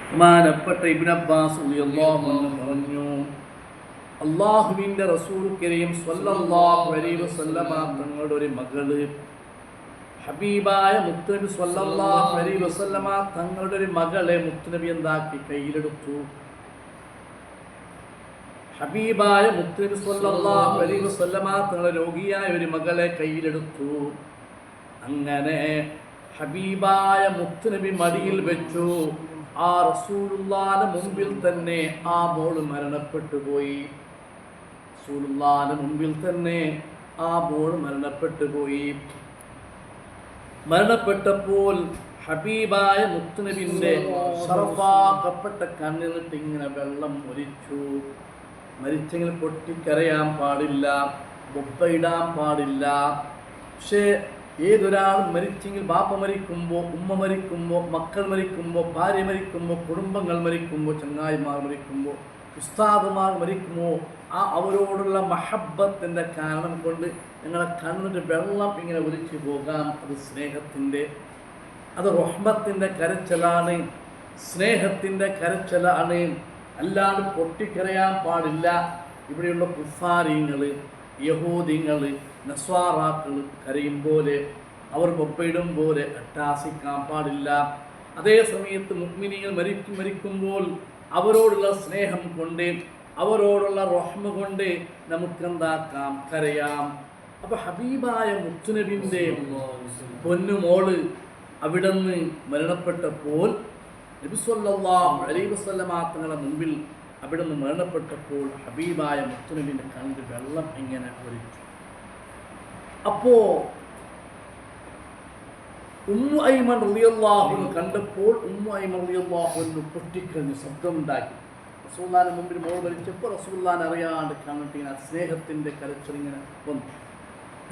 ബഹുമാനപ്പെട്ട Ibn Abbas റളിയല്ലാഹു അൻഹു പറഞ്ഞു, അല്ലാഹുവിൻ്റെ റസൂൽ കരീം സ്വല്ലല്ലാഹു അലൈഹി വസല്ലമ തങ്ങളുടെ ഒരു മകള്, ഹബീബായ മുത്തുനബി സ്വല്ലല്ലാഹു അലൈഹി വസല്ലമ തങ്ങളുടെ ഒരു മകളെ മുത്തുനബി എന്താക്കി കയ്യിലെടുത്തു. ഹബീബായ മുത്തുനബി സ്വല്ലല്ലാഹു അലൈഹി വസല്ലമ തങ്ങളുടെ രോഗിയായ ഒരു മകളെ കയ്യിലെടുത്തു. അങ്ങനെ ഹബീബായ മുത്തുനബി മടിയിൽ വെച്ചു. ആ റസൂലുള്ളാഹിന്റെ മുമ്പിൽ തന്നെ ആ മോള് മരണപ്പെട്ടു പോയി. റസൂലുള്ളാഹിന്റെ മുമ്പിൽ തന്നെ ആ മോള് മരണപ്പെട്ടു പോയി. മരണപ്പെട്ടപ്പോൾ ഹബീബായ മുത്തുനബിന്റെ ശറഫാക്കപ്പെട്ട കണ്ണിൽ നിന്നിട്ട് ഇങ്ങനെ വെള്ളം ഒലിച്ചു. മരിച്ചെങ്കിൽ പൊട്ടിക്കരയാൻ പാടില്ല, ബൊബ്ബയിടാൻ പാടില്ല. പക്ഷേ ഏതൊരാൾ മരിച്ചെങ്കിൽ ബാപ്പ മരിക്കുമ്പോൾ, ഉമ്മ മരിക്കുമ്പോൾ, മക്കൾ മരിക്കുമ്പോൾ, ഭാര്യ മരിക്കുമ്പോൾ, കുടുംബങ്ങൾ മരിക്കുമ്പോൾ, ചങ്ങായിമാർ മരിക്കുമ്പോൾ, ഉസ്താദുമാർ മരിക്കുമ്പോൾ, ആ അവരോടുള്ള മഹബ്ബത്തിൻ്റെ കാരണം കൊണ്ട് ഞങ്ങളെ കണ്ണിട്ട് വെള്ളം ഇങ്ങനെ ഒലിച്ചു പോകാം. അത് സ്നേഹത്തിൻ്റെ, അത് റഹ്മത്തിൻ്റെ കരച്ചലാണ്, സ്നേഹത്തിൻ്റെ കരച്ചലാണ്. അല്ലാണ്ട് പൊട്ടിക്കരയാൻ പാടില്ല. ഇവിടെയുള്ള കുഫാരിങ്ങൾ, യഹൂദിങ്ങൾ, നസ്വാറാക്കൾ കരയും പോലെ, അവർ ബൊപ്പയിടും പോലെ അട്ടാസിക്കാൻ പാടില്ല. അതേ സമയത്ത് മുഅ്മിനീങ്ങൾ മരിക്കുമ്പോൾ അവരോടുള്ള സ്നേഹം കൊണ്ട്, അവരോടുള്ള റഹ്മ കൊണ്ട് നമുക്കെന്താക്കാം, കരയാം. അപ്പോൾ ഹബീബായ മുത്തുനബിൻ്റെ പൊന്നുമോള് അവിടുന്ന് മരണപ്പെട്ടപ്പോൾ, നബി സല്ലല്ലാഹു അലൈഹി വസല്ലമ തങ്ങളുടെ മുമ്പിൽ അവിടുന്ന് മരണപ്പെട്ടപ്പോൾ ഹബീബായ മുത്തുനബിൻ്റെ കണ്ണിൽ വെള്ളം ഇങ്ങനെ ഒലിച്ചു. അപ്പോൾ ഉമ്മു ഐമൻ റളിയല്ലാഹു അൻഹ കണ്ടപ്പോൾ ഉമ്മു ഐമൻ റളിയല്ലാഹു അൻഹ പൊട്ടിക്കരഞ്ഞു, ശബ്ദമുണ്ടാക്കി. റസൂലുള്ളാഹിന്റെ മുമ്പിൽ മോൾ മരിച്ചപ്പോൾ റസൂലുള്ളാഹിനെ അറിയാണ്ട് കണ്ടിട്ട് ഇങ്ങനെ സ്നേഹത്തിൻ്റെ കരച്ചിലിങ്ങനെ വന്നു.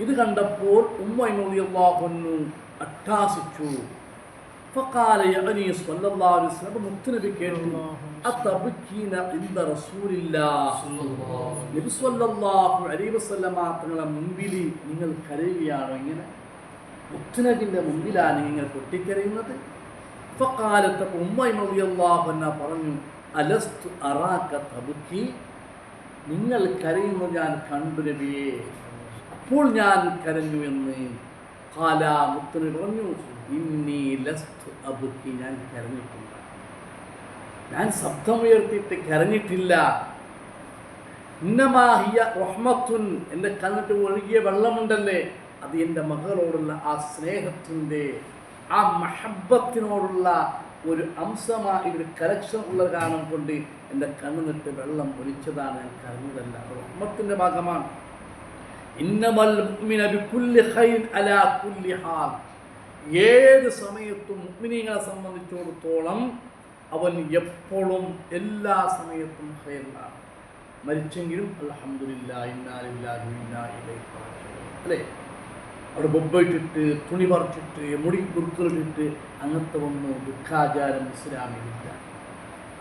ഇത് കണ്ടപ്പോൾ ഉമ്മു ഐമൻ റളിയല്ലാഹു അൻഹ അട്ടാസിച്ചു. فقال يعني صلى الله عليه وسلم മുത്തുനബി കേട്ടു, അതബ്കീന ഇൻദ റസൂലില്ലാഹ് നബി സ്വല്ലല്ലാഹു അലൈഹി വസല്ലമ തങ്ങളുടെ മുമ്പിൽ നിങ്ങൾ കരയുകയാണോ? ഇങ്ങനെ മുത്തുനബിൻ്റെ മുമ്പിലാണ് നിങ്ങൾ പൊട്ടിക്കരയുന്നത്? فقالت ഉമ്മ റളിയല്ലാഹു അൻഹ പറഞ്ഞു, അലസ്തു അറാക തബ്കി, നിങ്ങൾ കരയുന്നത് ഞാൻ കണ്ടു നബിയേ, അപ്പോൾ ഞാൻ കരഞ്ഞു എന്ന്. ഖാല മുത്തുനബി പറഞ്ഞു, ഇന്നി ലസ്തു അബ്കി, ഞാൻ കരഞ്ഞിട്ടില്ല, ഞാൻ ശബ്ദമുയർത്തിയിട്ട് കരഞ്ഞിട്ടില്ല. ഇന്നമാ ഹിയ റഹ്മത്തുൻ, എൻ്റെ കണ്ണിട്ട് ഒഴുകിയ വെള്ളമുണ്ടല്ലേ, അത് എൻ്റെ മകളോടുള്ള ആ സ്നേഹത്തിൻ്റെ, ആ മഹബ്ബത്തിനോടുള്ള ഒരു അംശമായി, ഒരു കരക്ഷൻ ഉള്ള കാരണം കൊണ്ട് എൻ്റെ കണ്ണിട്ട് വെള്ളം ഒലിച്ചതാണ്, ഞാൻ കരഞ്ഞതല്ല. റഹ്മത്തിൻ്റെ ഭാഗമാണ്. ഇന്നമൽ മുഅ്മിന ബികുല്ലി ഖൈർ അലാ കുല്ലി ഹാൽ, ഏത് സമയത്തും മുഅ്മിനീങ്ങളെ സംബന്ധിച്ചിടത്തോളം അവൻ എപ്പോഴും എല്ലാ സമയത്തും ഖൈറിലാണ്. മരിച്ചെങ്കിലും അൽഹംദുലില്ലാഹി ഇന്നാ ലില്ലാഹി വ ഇന്നാ ഇലൈഹി റാജിഊൻ അല്ലേ. അവിടെ ബൊബ്ബയിട്ടിട്ട്, തുണി പറിച്ചിട്ട്, മുടി കുറുക്കളിട്ടിട്ട് അങ്ങനത്തെ ഒന്നും ദുഃഖാചാരം ഇസ്ലാമിലില്ല.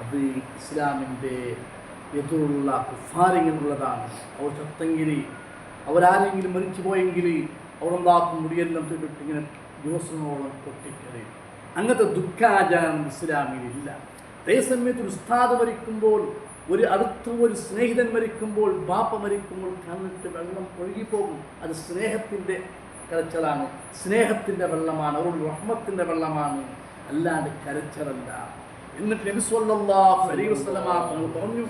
അത് ഇസ്ലാമിൻ്റെ എതിരുള്ള കുഫാരിങ്ങളുള്ളതാണ്. അവർ ചത്തെങ്കിൽ, അവരാരെങ്കിലും മരിച്ചു പോയെങ്കിൽ അവരെന്താക്കും, മുടിയെല്ലാം തൊട്ടിട്ട് ഇങ്ങനെ ദിവസങ്ങളോളം പൊട്ടിക്കരയും. അങ്ങനത്തെ ദുഃഖാചാരം ഇസ്ലാമിലില്ല. അതേസമയത്ത് ഒരു ഉസ്താദ് മരിക്കുമ്പോൾ, ഒരു സ്നേഹിതൻ മരിക്കുമ്പോൾ, ബാപ്പ മരിക്കുമ്പോൾ കണ്ണിട്ട് വെള്ളം ഒഴുകിപ്പോകും. അത് സ്നേഹത്തിൻ്റെ കരച്ചലാണ്, സ്നേഹത്തിൻ്റെ വെള്ളമാണ്, ഒരു റഹ്മത്തിൻ്റെ വെള്ളമാണ്, അല്ലാണ്ട് കരച്ചലല്ല. എന്നിട്ട് നബി സ്വല്ലല്ലാഹു അലൈഹി വസല്ലമ തങ്ങൾ പറഞ്ഞു,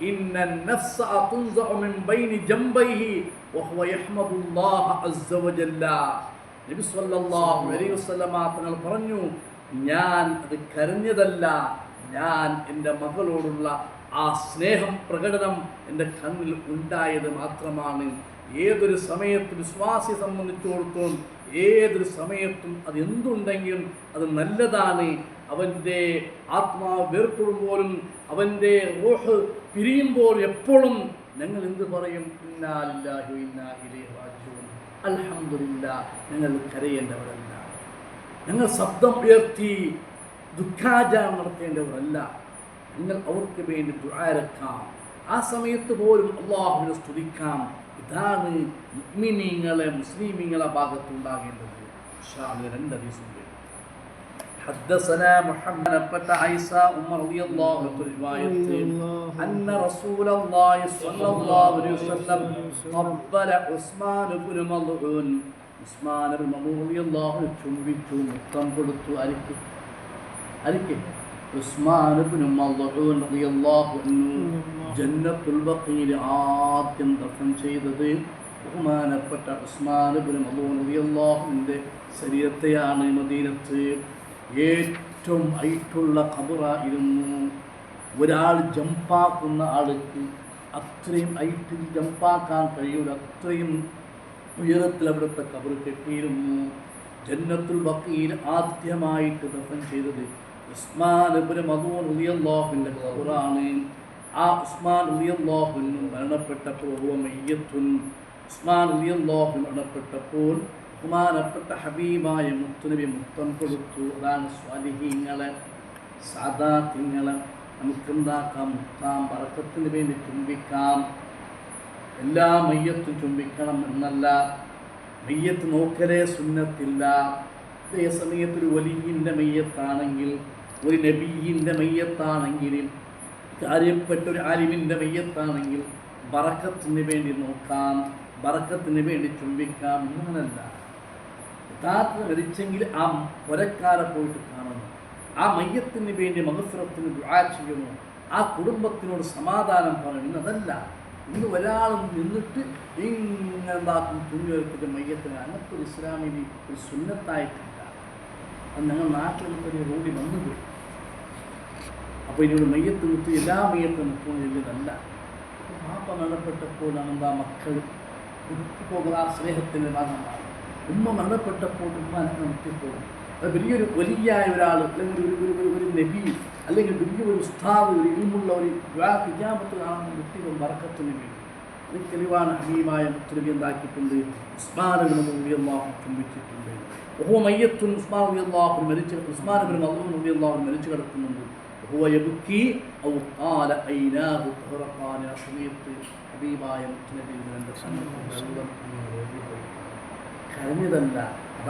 ഇന്ന നഫ്സ തുൻസഉ മിൻ ബൈനി ജംബൈഹി വഹുവ യഹ്മദുല്ലാഹ അസ്സ വജല്ല. നബി സ്വല്ലല്ലാഹു അലൈഹി വസല്ലമ തങ്ങൾ പറഞ്ഞു, ഞാൻ അത് കരഞ്ഞതല്ല, ഞാൻ എൻ്റെ മകളോടുള്ള ആ സ്നേഹം പ്രകടനം എൻ്റെ കണ്ണിൽ ഉണ്ടായത് മാത്രമാണ്. ഏതൊരു സമയത്തും വിശ്വാസിയെ സംബന്ധിച്ചിടത്തോളം ഏതൊരു സമയത്തും അത് എന്തുണ്ടെങ്കിലും അത് നല്ലതാണ്. അവൻ്റെ ആത്മാവ് വേർപ്പെടുമ്പോഴും അവൻ്റെ റൂഹ് പിരിയുമ്പോൾ എപ്പോഴും ഞങ്ങൾ എന്ത് പറയും? ഇന്നാ ലില്ലാഹി വ ഇന്നാ ഇലൈഹി റാജിഊൻ. അൽഹംദുലില്ലാഹ്, ഞങ്ങൾ കരയേണ്ടവരല്ല, ഞങ്ങൾ ശബ്ദം ഉയർത്തി ദുഃഖാചാരം നടത്തേണ്ടവരല്ല. നിങ്ങൾ അവർക്ക് വേണ്ടി ദുആരക്കാം, ആ സമയത്ത് പോലും അല്ലാഹുവിനെ സ്തുതിക്കാം. ഇതാണ് മുഅ്മിനീങ്ങളെ, മുസ്ലിമീങ്ങളെ ഭാഗത്തുണ്ടാകേണ്ടത്. ഇൻഷാ അല്ലാഹ് 2 ഹദീസുണ്ട്. حدثنا محمد بن عيسى عمر رضي الله عنه رواية أن رسول الله صلى الله عليه وسلم قبل عثمان بن مظعون عثمان بن مظعون رضي الله عنه ചുംബിച്ചു മുത്തം കൊടുത്തു ആർക്ക് ഉസ്മാൻ ബിൻ മദ്ഊൻ റളിയല്ലാഹു അൻഹു ജന്നത്തുൽ ബഖീൽ ആദ്യം ദഫൻ ചെയ്തത് ബഹുമാനപ്പെട്ട ഉസ്മാൻ ബിൻ മദ്ഊൻ റളിയല്ലാഹു അൻഹുവിന്റെ ശരീരത്തെയാണ് മദീനത്ത് ഏറ്റവും ഹൈറ്റുള്ള ഖബറായിരുന്നു. ഒരാൾ ജമ്പാക്കുന്ന ആൾക്ക് അത്രയും ഹൈറ്റിൽ ജമ്പാക്കാൻ കഴിയൂല, അത്രയും ഉയരത്തിൽ അവിടുത്തെ ഖബർ കെട്ടിയിരുന്നു. ജന്നത്തുൽ ബഖീൽ ആദ്യമായിട്ട് ദഫൻ ചെയ്തത് ഉസ്മാൻ ഇബ്നു മദ്ഊൻ റളിയല്ലാഹു അൻഹുവിന്റെ ഖബറാണ്. ആ ഉസ്മാൻ റളിയല്ലാഹു അൻഹു മരണപ്പെട്ടപ്പോൾ ഉസ്മാൻ റളിയല്ലാഹു അൻഹു മരണപ്പെട്ടപ്പോൾ ബഹുമാനപ്പെട്ട ഹബീബായ മുത്തുനബി മുത്തം കൊടുത്തു. അതാണ് സ്വാലിഹീങ്ങളെ സാദാത്യങ്ങളെ നമുക്കെന്താക്കാം, മുത്താം, ബറക്കത്തിന് വേണ്ടി ചുംബിക്കാം. എല്ലാ മയ്യത്തും ചുംബിക്കണം എന്നല്ല, മയ്യത്ത് നോക്കലേ സുന്നത്തില്ല. അതേ സമയത്ത് ഒരു വലിയിൻ്റെ മയ്യത്താണെങ്കിൽ, ഒരു നബിയിൻ്റെ മയ്യത്താണെങ്കിൽ, കാര്യപ്പെട്ട ഒരു ആലിമിൻ്റെ മയ്യത്താണെങ്കിൽ ബറക്കത്തിന് വേണ്ടി നോക്കാം, ബറക്കത്തിന് വേണ്ടി ചുംബിക്കാം. അങ്ങനല്ല, യഥാർത്ഥ മരിച്ചെങ്കിൽ ആ പുരക്കാരെ പോയിട്ട് കാണണം, ആ മയ്യത്തിന് വേണ്ടി മഗ്ഫിറത്തിന് ദുആ ചെയ്യണം, ആ കുടുംബത്തിനോട് സമാധാനം പറയണം. അതല്ല ഇന്ന് ഒരാളും നിന്നിട്ട് ഇങ്ങനെന്താക്കും തുണി വരത്തിട്ട് മയ്യത്തിന്. അങ്ങനത്തെ ഒരു ഇസ്ലാമിൽ ഒരു സുന്നത്തായിട്ടില്ല. അത് ഞങ്ങൾ നാട്ടിൽ ഒരു റൂഢി വന്നുപോയി. അപ്പോൾ ഇതിനോട് മയ്യത്ത് മുത്ത് എല്ലാ മയ്യത്തും മുത്തുന്നില്ലതല്ല. പാപ്പ മരണപ്പെട്ടപ്പോഴാണ് എന്താ മക്കൾ പോകുന്ന ആ സ്നേഹത്തിൻ്റെ ഭാഗമാണ്. ഉമ്മ മരണപ്പെട്ടപ്പോൾ ഉമ്മ എനിക്ക് മുത്തിപ്പോകും. അത് വലിയൊരു വലിയായ ഒരാൾ, അല്ലെങ്കിൽ ഒരു നബി, അല്ലെങ്കിൽ വലിയൊരു ഉസ്താദ്, ഒരു ഇൽമുള്ള ഒരു ഖിയാമത്ത് കാണുന്ന വ്യക്തികൾ ബറക്കത്തിന് വേണ്ടി. ഇത് തെളിവാണ് ഹബീബായ മുത്തുനബി എന്താക്കിയിട്ടുണ്ട്, ഉസ്മാൻ ഇബ്നു മദ്ഊൻ റളിയല്ലാഹു ചുംബിച്ചിട്ടുണ്ട്. വഹുവ മയ്യത്തുൻ, ഉസ്മാൻ റളിയല്ലാഹു മരിച്ചു, ഉസ്മാൻ ഇബ്നു മദ്ഊൻ റളിയല്ലാഹു മരിച്ചു കിടക്കുന്നുണ്ട്. വഹുവ യബ്കി ഔ ഖാല ഐനാഹു തഹറഖാന. സമയത്ത് ഹബീബായ മുത്തുനബി കരഞ്ഞതല്ല,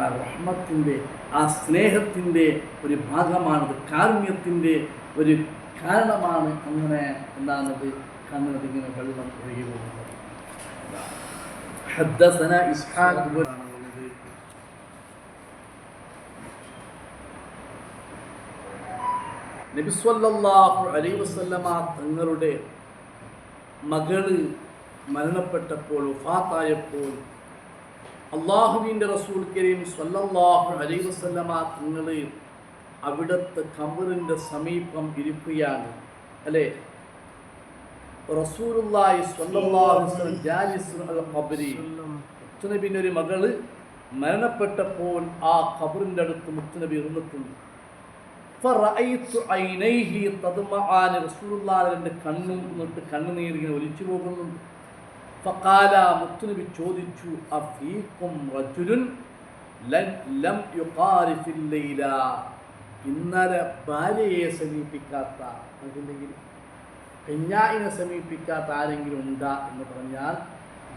ആ റഹ്മത്തിൻ്റെ, ആ സ്നേഹത്തിൻ്റെ ഒരു ഭാഗമാണത്, കാരുണ്യത്തിൻ്റെ ഒരു കാരണമാണ്. അങ്ങനെ എന്താണത്, കണ്ണതിങ്ങനെ വെള്ളം ഒഴുകി പോകുന്നത്. ഹദ്ദസന ഇസ്ഹാഖ് നബി സ്വല്ലല്ലാഹു അലൈഹി വസല്ലമ തങ്ങളുടെ മകള് മരണപ്പെട്ടപ്പോൾ, വഫാത്തായപ്പോൾ, അള്ളാഹുവിൻ്റെ റസൂൽ കരീം സ്വല്ലല്ലാഹു അലൈഹി വസല്ലമ തങ്ങൾ അവിടുത്തെ ഖബറിൻ്റെ സമീപം ഇരിക്കുകയാണ്. അല്ലേ, റസൂലുള്ളാഹി സ്വല്ലല്ലാഹു അലൈഹി വസല്ലം ജാലിസുൻ അൽ ഖബരി. മുത്തുനബിൻ്റെ ഒരു മകള് മരണപ്പെട്ടപ്പോൾ ആ ഖബറിൻ്റെ അടുത്ത് മുത്തുനബി ഇരുന്നിട്ടുണ്ട്. ഫറഅയ്തു ഐനൈഹി തദ്മഅൻ. റസൂലുള്ളാഹിന്റെ കണ്ണും എന്നിട്ട് കണ്ണുനീരിങ്ങനെ ഒലിച്ചു പോകുന്നുണ്ട്. ഫഖാല, മുത്തുനബി ചോദിച്ചു, അഫീകും റജുലുൻ ലം യുഖാരിഫിൽ ലൈല. ഇന്നലെ ഭാര്യയെ സമീപിക്കാത്ത, അല്ലെങ്കിൽ കന്യായിനെ സമീപിക്കാത്ത ആരെങ്കിലും ഉണ്ടാ എന്ന് പറഞ്ഞാൽ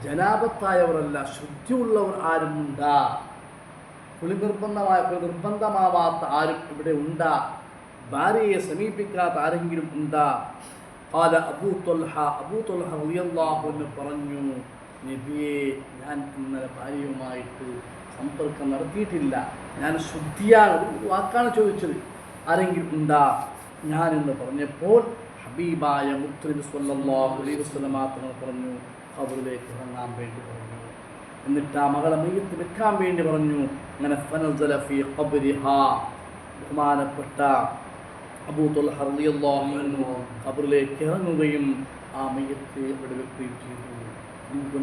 ജനാപത്തായവരല്ല, ശുദ്ധിയുള്ളവർ ആരും ഉണ്ടാ, നിർബന്ധമാവാത്ത ആരും ഇവിടെ ഉണ്ടാ, ഭാര്യയെ സമീപിക്കാത്ത ആരെങ്കിലും ഉണ്ടാ. ഖാല അബൂ ത്വൽഹ റളിയല്ലാഹു അൻഹു പറഞ്ഞു, നബിയെ, ഞാൻ ഇന്നലെ ഭാര്യയുമായിട്ട് സമ്പർക്കം നടത്തിയിട്ടില്ല, ഞാൻ ശുദ്ധിയാണ്. ഒരു വാക്കാണ് ചോദിച്ചത്, ആരെങ്കിലും ഉണ്ടാ ഞാനെന്ന് പറഞ്ഞപ്പോൾ ഹബീബായ മുത്തുനബി സ്വല്ലല്ലാഹു അലൈഹി വസല്ലം തങ്ങൾ പറഞ്ഞു, ഖബറിലേക്ക് ഇറങ്ങാൻ വേണ്ടി പറഞ്ഞു. എന്നിട്ട് ആ മകളെ മയ്യത്ത് വെക്കാൻ വേണ്ടി പറഞ്ഞു. അങ്ങനെ ഫനസല ഫീ ഖബ്രിഹാ, ബഹുമാനപ്പെട്ട അബൂ ത്വൽഹ റളിയല്ലാഹു അൻഹു ഖബറിലേക്ക് ഇറങ്ങുകയും ആ മയ്യത്ത് ഇവിടെ വെക്കുകയും ചെയ്തു.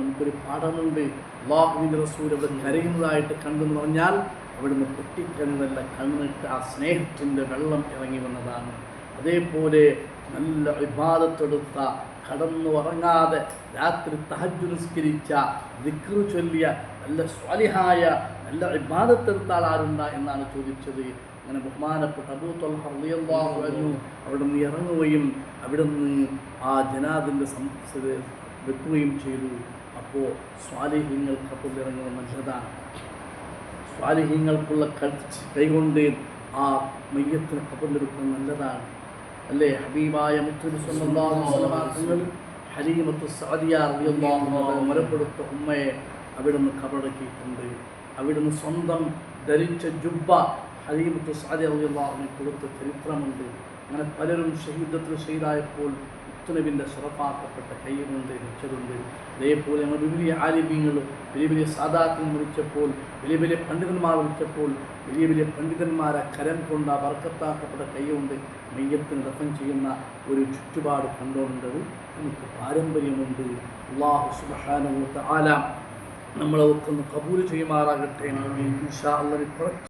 നമുക്കൊരു പാഠമുണ്ട്. അല്ലാഹുവിൻ്റെ റസൂൽ അവിടെ കരയുന്നതായിട്ട് കണ്ടെന്ന് പറഞ്ഞാൽ അവിടുന്ന് പൊട്ടിക്കരഞ്ഞതല്ല, കണ്ണിട്ട് ആ സ്നേഹത്തിൻ്റെ വെള്ളം ഇറങ്ങി വന്നതാണ്. അതേപോലെ നല്ല ഇബാദത്തെടുത്ത, കടന്നു ഉറങ്ങാതെ രാത്രി തഹജ്ജുദ് നിസ്കരിച്ച, ദിക്ർ ചൊല്ലിയ, നല്ല സ്വാലിഹായ, നല്ല ഇബാദത്തെടുത്ത ആളുണ്ടാ എന്നാണ് ചോദിച്ചത്. അങ്ങനെ ബഹുമാനപ്പെട്ട അബൂ ത്വൽഹ റളിയല്ലാഹു അൻഹു അവിടെ നിന്ന് ഇറങ്ങുകയും അവിടെ നിന്ന് ആ ജനാദിൻ്റെ വെക്കുകയും ചെയ്തു. അപ്പോൾ സ്വാലിഹീങ്ങൾക്കപ്പോൾ ഇറങ്ങുന്ന മനുഷ്യതാണ്. സ്വാലിഹീങ്ങൾക്കുള്ള കൈകൊണ്ട് ആ മയ്യത്തിന് ഖബറിലെടുക്കുന്നത് നല്ലതാണ് അല്ലേ? ഹബീബായ മുത്തനബി സ്വല്ലല്ലാഹു അലൈഹി വസല്ലം തങ്ങൾ ഹലീമത്തു സഅദിയ റളിയല്ലാഹു അൻഹ മരപ്പെടുത്ത ഉമ്മയെ അവിടുന്ന് ഖബറടക്കിയിട്ടുണ്ട്. അവിടുന്ന് സ്വന്തം ധരിച്ച ജുബ്ബ ഹലീമത്തു സഅദിയ റളിയല്ലാഹു അൻഹ കൊടുത്ത ചരിത്രമുണ്ട്. അങ്ങനെ പലരും ഷഹീദായപ്പോൾ മുത്തുനബിൻ്റെ ശറഫാക്കപ്പെട്ട കൈകൊണ്ട് വെച്ചതുണ്ട്. അതേപോലെ ഞങ്ങൾ വലിയ ആലിമീങ്ങൾ, വലിയ വലിയ സാദാത്തുകൾ വിളിച്ചപ്പോൾ, വലിയ വലിയ പണ്ഡിതന്മാർ വിളിച്ചപ്പോൾ, വലിയ വലിയ പണ്ഡിതന്മാരെ കരം കൊണ്ട് ആ ബർക്കത്താക്കപ്പെട്ട കൈകൊണ്ട് മയ്യത്തിന് ദഫൻ ചെയ്യുന്ന ഒരു ചുറ്റുപാട് കണ്ടുകൊണ്ടത് നമുക്ക് പാരമ്പര്യമുണ്ട്. അല്ലാഹു സുബ്ഹാനഹു വ തആല നമ്മളെ ഒന്ന് കബൂൽ ചെയ്യുമാറാകട്ടെ. ഇൻഷാ അല്ലാഹ് കുറച്ച്